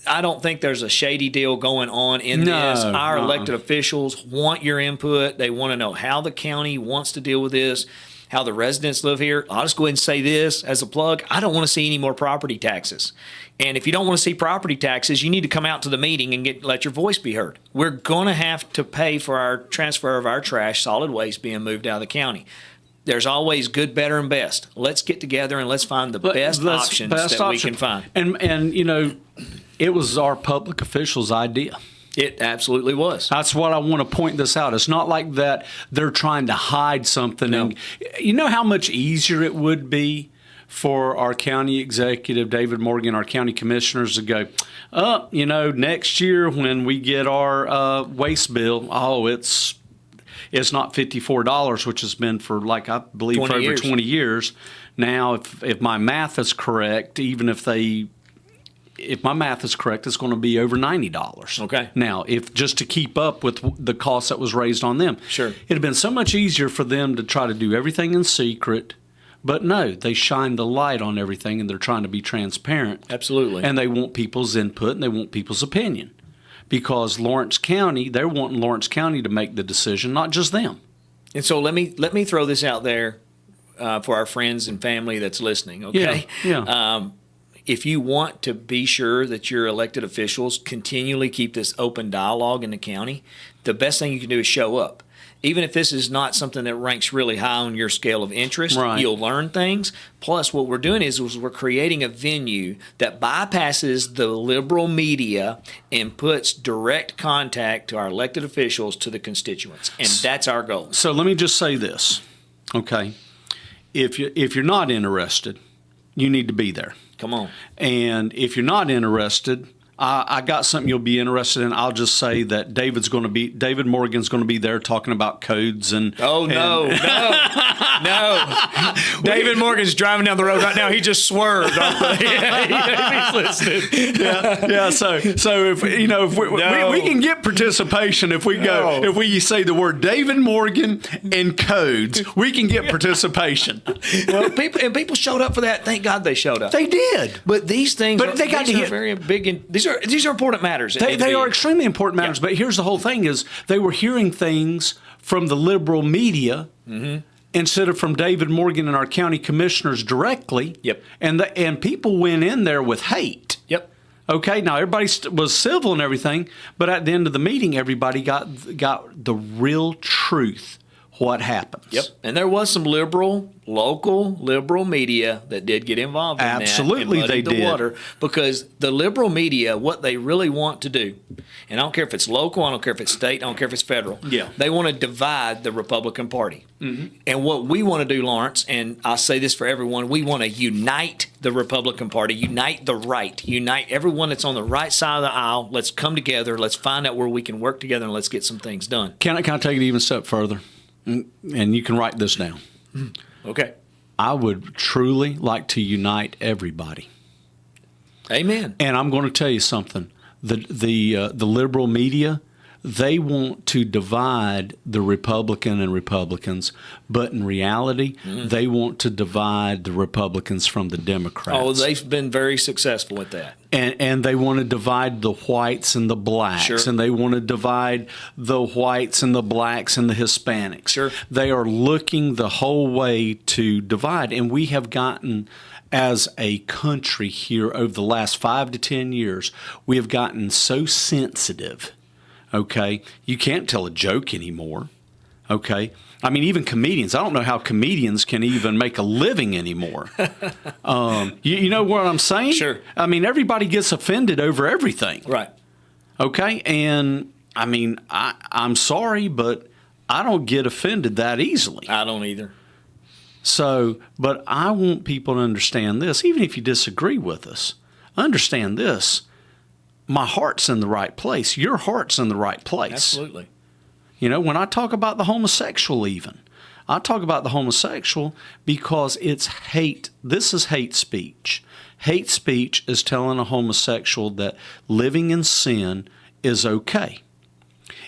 I don't think there's a shady deal going on in this. Our elected officials want your input. They want to know how the county wants to deal with this, how the residents live here. I'll just go ahead and say this as a plug. I don't want to see any more property taxes. And if you don't want to see property taxes, you need to come out to the meeting and let your voice be heard. We're going to have to pay for our transfer of our trash, solid waste being moved out of the county. There's always good, better, and best. Let's get together and let's find the best options we can find. And you know, it was our public officials' idea. It absolutely was. That's what I want to point this out. It's not like that they're trying to hide something. No. And you know how much easier it would be for our county executive, David Morgan, our county commissioners to go, next year when we get our waste bill, it's not $54, which has been for, like, I believe, for over 20 years. Now, if my math is correct, if my math is correct, it's going to be over $90. Okay. Now, if just to keep up with the cost that was raised on them. Sure. It'd have been so much easier for them to try to do everything in secret. But no, they shine the light on everything, and they're trying to be transparent. Absolutely. And they want people's input, and they want people's opinion. Because Lawrence County, they're wanting Lawrence County to make the decision, not just them. And so let me throw this out there for our friends and family that's listening, okay? Yeah. If you want to be sure that your elected officials continually keep this open dialogue in the county, the best thing you can do is show up. Even if this is not something that ranks really high on your scale of interest, right. You'll learn things. Plus, what we're doing is we're creating a venue that bypasses the liberal media and puts direct contact to our elected officials to the constituents. And that's our goal. So let me just say this, okay? If you're not interested, you need to be there. Come on. And if you're not interested, I got something you'll be interested in. I'll just say that David Morgan's going to be there talking about codes and. Oh no, no! David Morgan's driving down the road right now. He just swerved. He's listening. Yeah. So if we can get participation if we say the word David Morgan and codes, we can get participation. Well, people showed up for that. Thank God they showed up. They did. But these things, they got to hear very big. These are important matters. They are extremely important matters. Yeah. But here's the whole thing: is they were hearing things from the liberal media instead of from David Morgan and our county commissioners directly. Yep. And people went in there with hate. Yep. Okay. Now everybody was civil and everything, but at the end of the meeting, everybody got the real truth. What happens? Yep. And there was some local liberal media that did get involved in Absolutely, that. Absolutely, they did. Water because the liberal media, what they really want to do, and I don't care if it's local, I don't care if it's state, I don't care if it's federal. Yeah. They want to divide the Republican Party. Mm-hmm. And what we want to do, Lawrence, and I'll say this for everyone, we want to unite the Republican Party, unite the right, unite everyone that's on the right side of the aisle. Let's come together. Let's find out where we can work together and let's get some things done. Can I take it even a step further? And you can write this down. Okay. I would truly like to unite everybody. Amen. And I'm going to tell you something. The liberal media, they want to divide the Republican and Republicans, but in reality, they want to divide the Republicans from the Democrats. Oh, they've been very successful at that. And they want to divide the whites and the blacks, Sure. and they want to divide the whites and the blacks and the Hispanics. Sure. They are looking the whole way to divide, and we have gotten, as a country here over the last 5 to 10 years, we have gotten so sensitive. Okay, you can't tell a joke anymore. Okay, I mean, even comedians. I don't know how comedians can even make a living anymore. You know what I'm saying? Sure. I mean, everybody gets offended over everything. Right. Okay, and I mean, I'm sorry, but I don't get offended that easily. I don't either. So, but I want people to understand this, even if you disagree with us, understand this. My heart's in the right place. Your heart's in the right place. Absolutely. You know, when I talk about the homosexual even, I talk about the homosexual because it's hate. This is hate speech. Hate speech is telling a homosexual that living in sin is okay.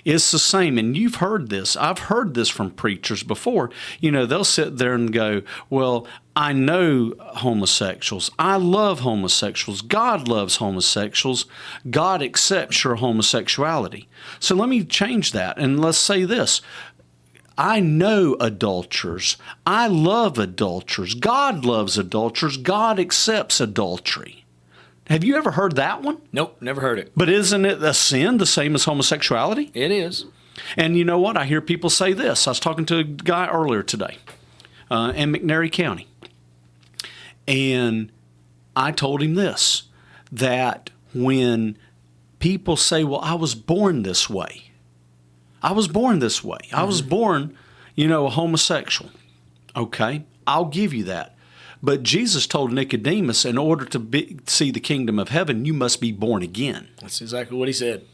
It's the same, and you've heard this. I've heard this from preachers before. You know, they'll sit there and go, well, I know homosexuals. I love homosexuals. God loves homosexuals. God accepts your homosexuality. So let me change that, and let's say this. I know adulterers. I love adulterers. God loves adulterers. God accepts adultery. Have you ever heard that one? Nope, never heard it. But isn't it a sin the same as homosexuality? It is. And you know what? I hear people say this. I was talking to a guy earlier today in McNairy County. And I told him this, that when people say, well, I was born this way. I was born this way. I was born, a homosexual. Okay, I'll give you that. But Jesus told Nicodemus, in order to see the kingdom of heaven, you must be born again. That's exactly what he said.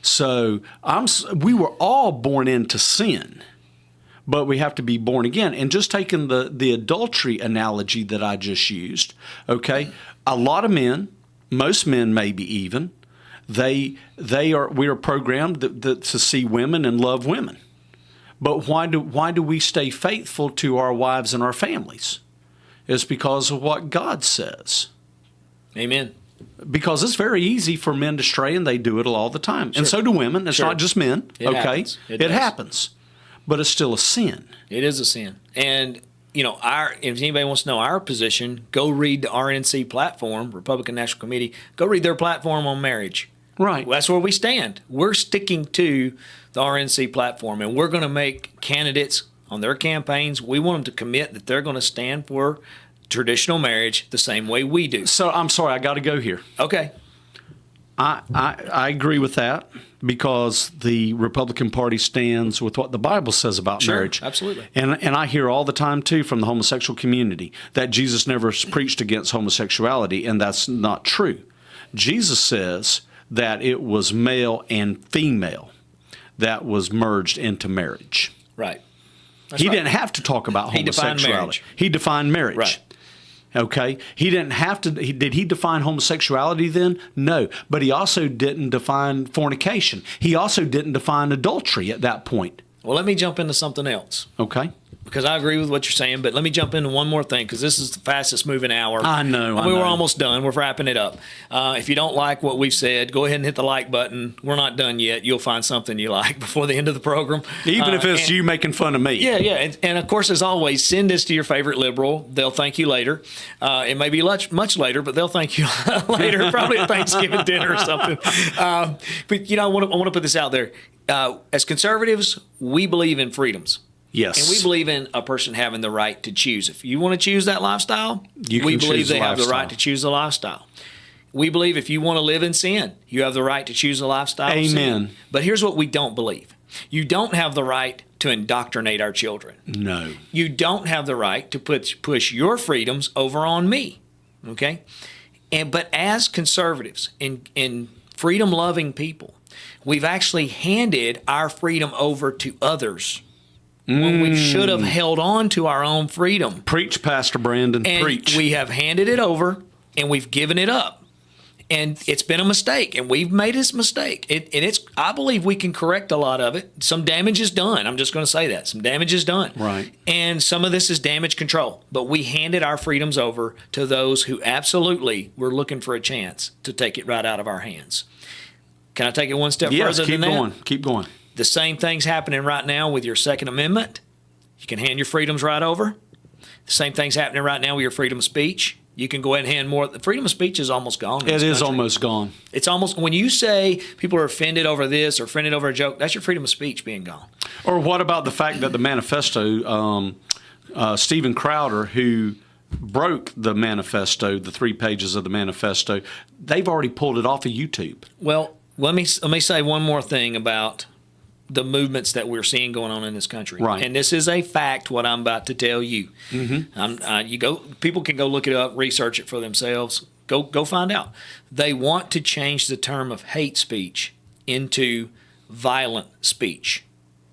So we were all born into sin, but we have to be born again. And just taking the adultery analogy that I just used, okay, a lot of men, most men maybe even, we are programmed to see women and love women. But why do we stay faithful to our wives and our families? It's because of what God says. Amen. Because it's very easy for men to stray, and they do it all the time. Sure. And so do women. It's not just men. It happens. It happens. But it's still a sin. It is a sin. And, if anybody wants to know our position, go read the RNC platform, Republican National Committee. Go read their platform on marriage. Right. Well, that's where we stand. We're sticking to the RNC platform, and we're going to make candidates on their campaigns. We want them to commit that they're going to stand for traditional marriage the same way we do. So I'm sorry, I got to go here. Okay. I agree with that because the Republican Party stands with what the Bible says about marriage. Absolutely. And I hear all the time, too, from the homosexual community that Jesus never preached against homosexuality, and that's not true. Jesus says that it was male and female that was merged into marriage. Right. He didn't have to talk about homosexuality. He defined marriage. Right. Okay. He didn't have to. Did he define homosexuality then? No. But he also didn't define fornication. He also didn't define adultery at that point. Well, let me jump into something else. Okay. Because I agree with what you're saying, but let me jump into one more thing because this is the fastest moving hour. I know. We're almost done. We're wrapping it up. If you don't like what we've said, go ahead and hit the like button. We're not done yet. You'll find something you like before the end of the program. Even if it's you making fun of me. Yeah. And of course, as always, send this to your favorite liberal. They'll thank you later. It may be much later, but they'll thank you later, probably at Thanksgiving dinner or something. But, I want to put this out there. As conservatives, we believe in freedoms. Yes. And we believe in a person having the right to choose. If you want to choose that lifestyle, we believe they have the right to choose the lifestyle. We believe if you want to live in sin, you have the right to choose the lifestyle. Amen. But here's what we don't believe. You don't have the right to indoctrinate our children. No. You don't have the right to push your freedoms over on me. Okay? But as conservatives and freedom-loving people, we've actually handed our freedom over to others when we should have held on to our own freedom. Preach, Pastor Brandon, and preach. We have handed it over, and we've given it up. And it's been a mistake, and we've made this mistake. I believe we can correct a lot of it. Some damage is done. I'm just going to say that. Some damage is done. Right. And some of this is damage control. But we handed our freedoms over to those who absolutely were looking for a chance to take it right out of our hands. Can I take it one step further than that? Keep going. The same thing's happening right now with your Second Amendment. You can hand your freedoms right over. The same thing's happening right now with your freedom of speech. You can go ahead and hand more. The freedom of speech is almost gone. It is almost gone. It's almost, when you say people are offended over this or offended over a joke, that's your freedom of speech being gone. Or what about the fact that the manifesto, Steven Crowder, who broke the manifesto, the 3 pages of the manifesto, they've already pulled it off of YouTube. Well, let me say one more thing about the movements that we're seeing going on in this country. Right. And this is a fact, what I'm about to tell you. People can go look it up, research it for themselves. Go find out. They want to change the term of hate speech into violent speech.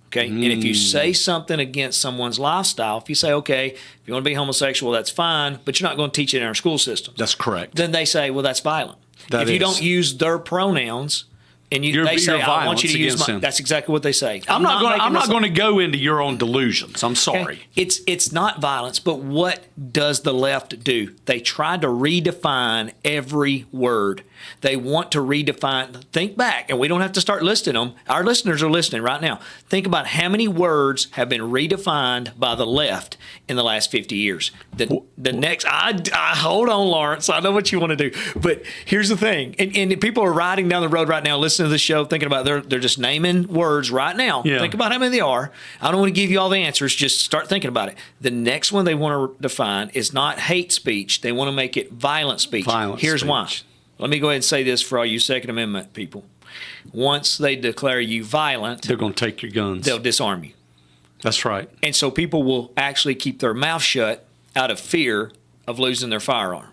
Okay? And if you say something against someone's lifestyle, if you say, okay, if you want to be homosexual, that's fine, but you're not going to teach it in our school system. That's correct. Then they say, well, that's violent. If you don't use their pronouns, and they say, I want you to use my, that's exactly what they say. I'm not going to go into your own delusions. I'm sorry. Okay. It's not violence, but what does the left do? They try to redefine every word. They want to redefine. Think back, and we don't have to start listing them. Our listeners are listening right now. Think about how many words have been redefined by the left in the last 50 years. The next, hold on, Lawrence. I know what you want to do, but here's the thing. And people are riding down the road right now, listening to the show, thinking about they're just naming words right now. Yeah. Think about how many they are. I don't want to give you all the answers. Just start thinking about it. The next one they want to define is not hate speech. They want to make it violent speech. Here's why. Let me go ahead and say this for all you Second Amendment people. Once they declare you violent, they're going to take your guns. They'll disarm you. That's right. And so people will actually keep their mouth shut out of fear of losing their firearm.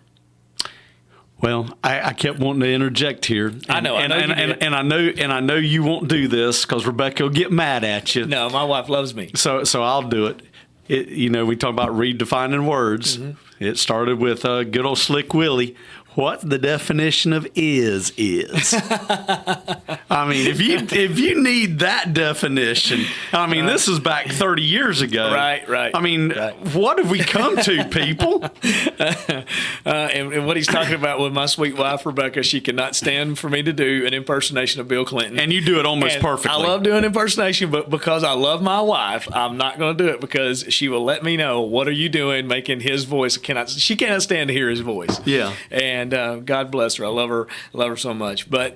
Well, I kept wanting to interject here. I know I know you won't do this because Rebecca will get mad at you. No, my wife loves me. So I'll do it. We talk about redefining words. Mm-hmm. It started with good old Slick Willie. What the definition of is. I mean, if you need that definition, I mean, this is back 30 years ago. Right. I mean, what have we come to, people? And what he's talking about with my sweet wife, Rebecca, she cannot stand for me to do an impersonation of Bill Clinton. And you do it almost perfectly. I love doing impersonation, but because I love my wife, I'm not going to do it because she will let me know, what are you doing making his voice? She cannot stand to hear his voice. Yeah. And God bless her. I love her so much. But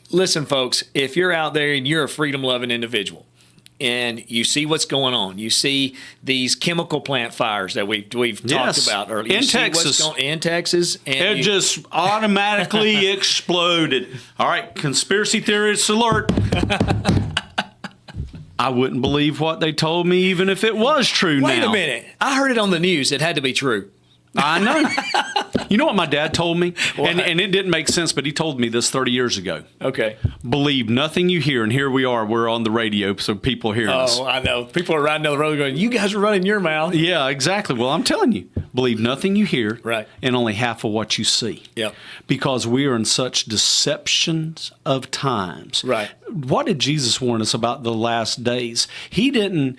listen, folks, if you're out there and you're a freedom-loving individual and you see what's going on, you see these chemical plant fires that we've talked about earlier. In Texas. And it just automatically exploded. All right, conspiracy theorists alert. I wouldn't believe what they told me even if it was true now. Wait a minute. I heard it on the news. It had to be true. I know. You know what my dad told me? And it didn't make sense, but he told me this 30 years ago. Okay. Believe nothing you hear, and here we are. We're on the radio, so people hear us. Oh, I know. People are riding down the road going, you guys are running your mouth. Yeah, exactly. Well, I'm telling you, believe nothing you hear, right, and only half of what you see. Yep. Because we are in such deceptions of times. Right. What did Jesus warn us about the last days? He didn't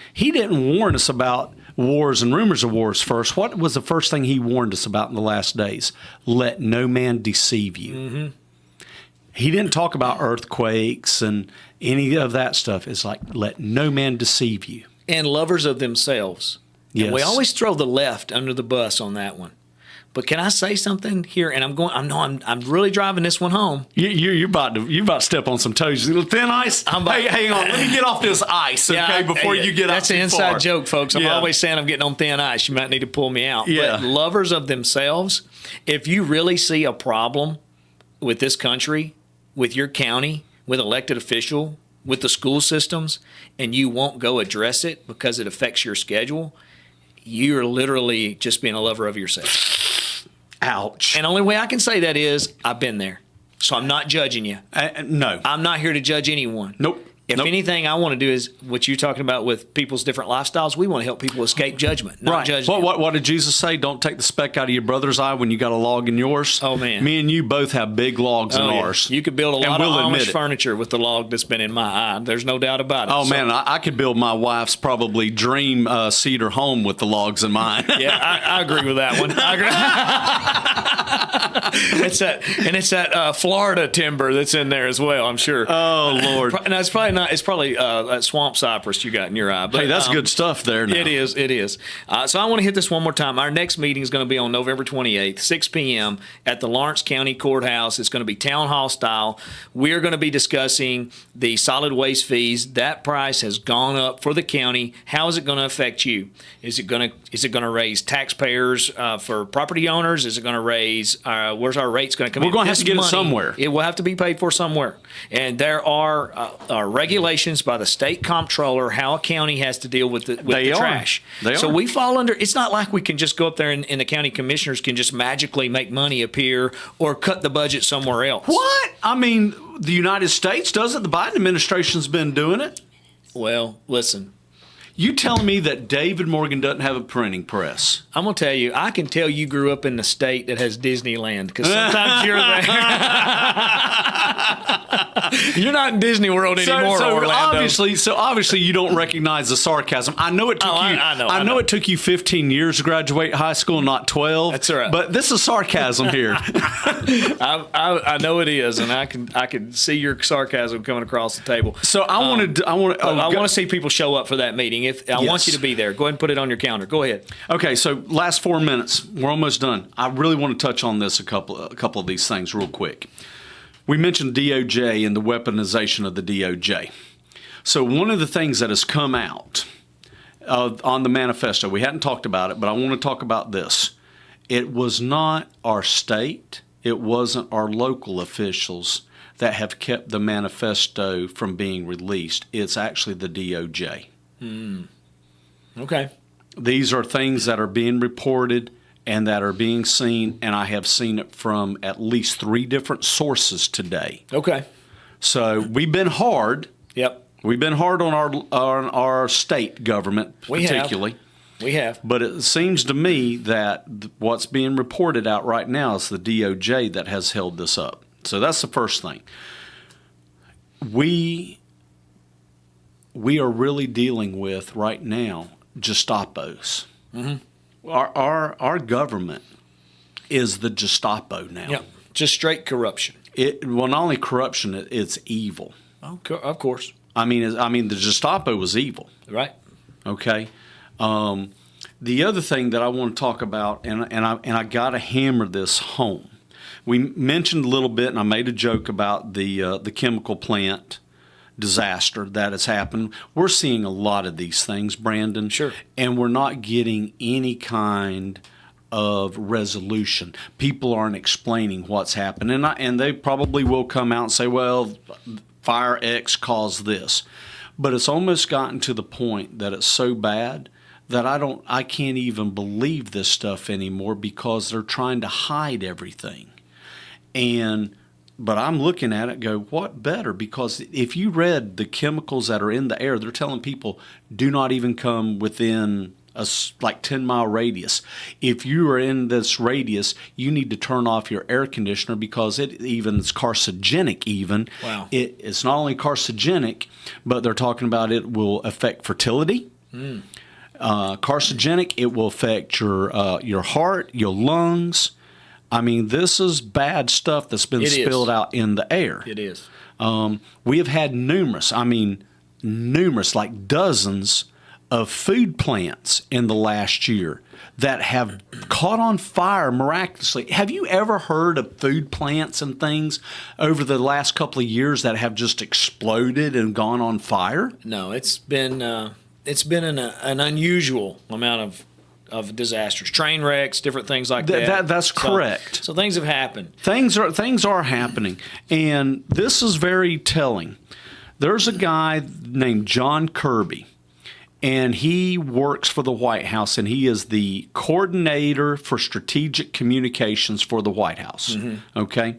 warn us about wars and rumors of wars first. What was the first thing he warned us about in the last days? Let no man deceive you. Mm-hmm. He didn't talk about earthquakes and any of that stuff. It's like, let no man deceive you. And lovers of themselves. Yes. And we always throw the left under the bus on that one. But can I say something here? And I'm really driving this one home. You're about to step on some toes. Thin ice. Hey, hang on. Let me get off this ice, okay? Before you get out That's too an inside far. joke, folks. I'm always saying I'm getting on thin ice. You might need to pull me out. Yeah. But lovers of themselves, if you really see a problem with this country, with your county, with elected official, with the school systems, and you won't go address it because it affects your schedule, you're literally just being a lover of yourself. Ouch. And the only way I can say that is I've been there. So I'm not judging you. No. I'm not here to judge anyone. Nope. If anything, I want to do is what you're talking about with people's different lifestyles. We want to help people escape judgment, not judge them. What did Jesus say? Don't take the speck out of your brother's eye when you got a log in yours. Oh, man. Me and you both have big logs in ours. You could build a lot of Amish furniture with the log that's been in my eye. There's no doubt about it. Oh, man, I could build my wife's probably dream cedar home with the logs in mine. Yeah, I agree with that one. I agree. It's that Florida timber that's in there as well, I'm sure. Oh, Lord. No, it's probably not. It's probably that swamp cypress you got in your eye. But, hey, that's good stuff there now. It is. So I want to hit this one more time. Our next meeting is going to be on November 28th, 6 p.m. at the Lawrence County Courthouse. It's going to be town hall style. We're going to be discussing the solid waste fees. That price has gone up for the county. How is it going to affect you? Is it going to raise taxpayers for property owners? Is it going to raise where's our rates going to come in? We're going to have to get it somewhere. It will have to be paid for somewhere. And there are regulations by the state comptroller how a county has to deal with the trash. So we fall under. It's not like we can just go up there and the county commissioners can just magically make money appear or cut the budget somewhere else. What? I mean, the United States does it. The Biden administration's been doing it. Well, listen. You telling me that David Morgan doesn't have a printing press? I'm going to tell you, I can tell you grew up in the state that has Disneyland because sometimes you're there. You're not in Disney World anymore, Orlando. Obviously you don't recognize the sarcasm. I know it took I know it took you 15 years to graduate high school, not 12. That's right. But this is sarcasm here. I know it is, and I can see your sarcasm coming across the table. So I want to see people show up for that meeting. I want you to be there. Go ahead and put it on your calendar. Go ahead. Okay, so last 4 minutes. We're almost done. I really want to touch on this a couple of these things real quick. We mentioned DOJ and the weaponization of the DOJ. So one of the things that has come out on the manifesto, we hadn't talked about it, but I want to talk about this. It was not our state, it wasn't our local officials that have kept the manifesto from being released. It's actually the DOJ. Okay. These are things that are being reported and that are being seen, and I have seen it from at least 3 different sources today. Okay. So we've been hard. Yep. We've been hard on our state government, particularly. We have. But it seems to me that what's being reported out right now is the DOJ that has held this up. So that's the first thing. We are really dealing with right now Gestapos. Mm-hmm. Our government is the Gestapo now. Yeah, just straight corruption. Not only corruption, it's evil. Oh, of course. I mean, the Gestapo was evil. Right. Okay. The other thing that I want to talk about, and I got to hammer this home. We mentioned a little bit, and I made a joke about the chemical plant disaster that has happened. We're seeing a lot of these things, Brandon. Sure. And we're not getting any kind of resolution. People aren't explaining what's happened. And they probably will come out and say, well, fire X caused this. But it's almost gotten to the point that it's so bad that I can't even believe this stuff anymore because they're trying to hide everything. But I'm looking at it and go, what better? Because if you read the chemicals that are in the air, they're telling people do not even come within a 10-mile radius. If you are in this radius, you need to turn off your air conditioner because it's carcinogenic even. Wow. It's not only carcinogenic, but they're talking about it will affect fertility. Carcinogenic, it will affect your heart, your lungs. I mean, this is bad stuff that's been spilled out in the air. It is. We have had numerous, like dozens of food plants in the last year that have caught on fire miraculously. Have you ever heard of food plants and things over the last couple of years that have just exploded and gone on fire? No, it's been an unusual amount of disasters, train wrecks, different things like that. That's correct. So things have happened. Things are happening, and this is very telling. There's a guy named John Kirby, and he works for the White House, and he is the coordinator for strategic communications for the White House. Mm-hmm. Okay?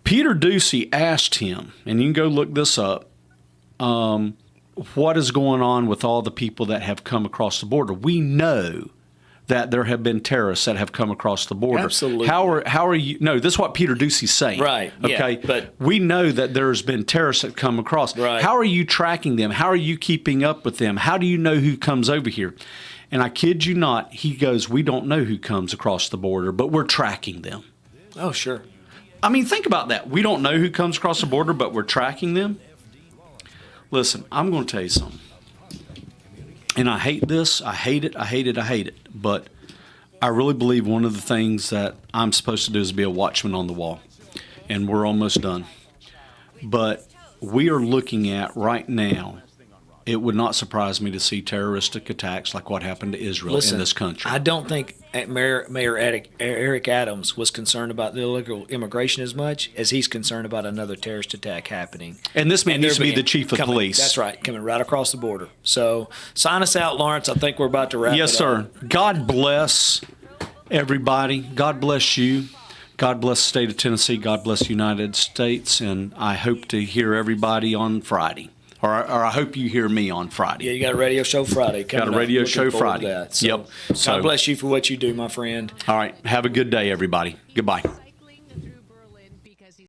Peter Doocy asked him, and you can go look this up, what is going on with all the people that have come across the border? We know that there have been terrorists that have come across the border. Absolutely. How are you? No, this is what Peter Ducey's saying. Right. Okay. Yeah, but we know that there's been terrorists that come across. Right. How are you tracking them? How are you keeping up with them? How do you know who comes over here? And I kid you not, he goes, we don't know who comes across the border, but we're tracking them. Oh, sure. I mean, think about that. We don't know who comes across the border, but we're tracking them. Listen, I'm going to tell you something. And I hate this. I hate it. I hate it. I hate it. But I really believe one of the things that I'm supposed to do is be a watchman on the wall. And we're almost done. But we are looking at right now, it would not surprise me to see terroristic attacks like what happened to Israel in this country. I don't think Mayor Eric Adams was concerned about the illegal immigration as much as he's concerned about another terrorist attack happening. And this man needs to be the chief of police. That's right, coming right across the border. So sign us out, Lawrence. I think we're about to wrap it up. Yes, sir. God bless everybody. God bless you. God bless the state of Tennessee. God bless the United States. And I hope to hear everybody on Friday. Or I hope you hear me on Friday. Yeah, you got a radio show Friday coming up. Got a radio Looking show forward Friday. to that. So, Yep. God bless you for what you do, my friend. All right. Have a good day, everybody. Goodbye.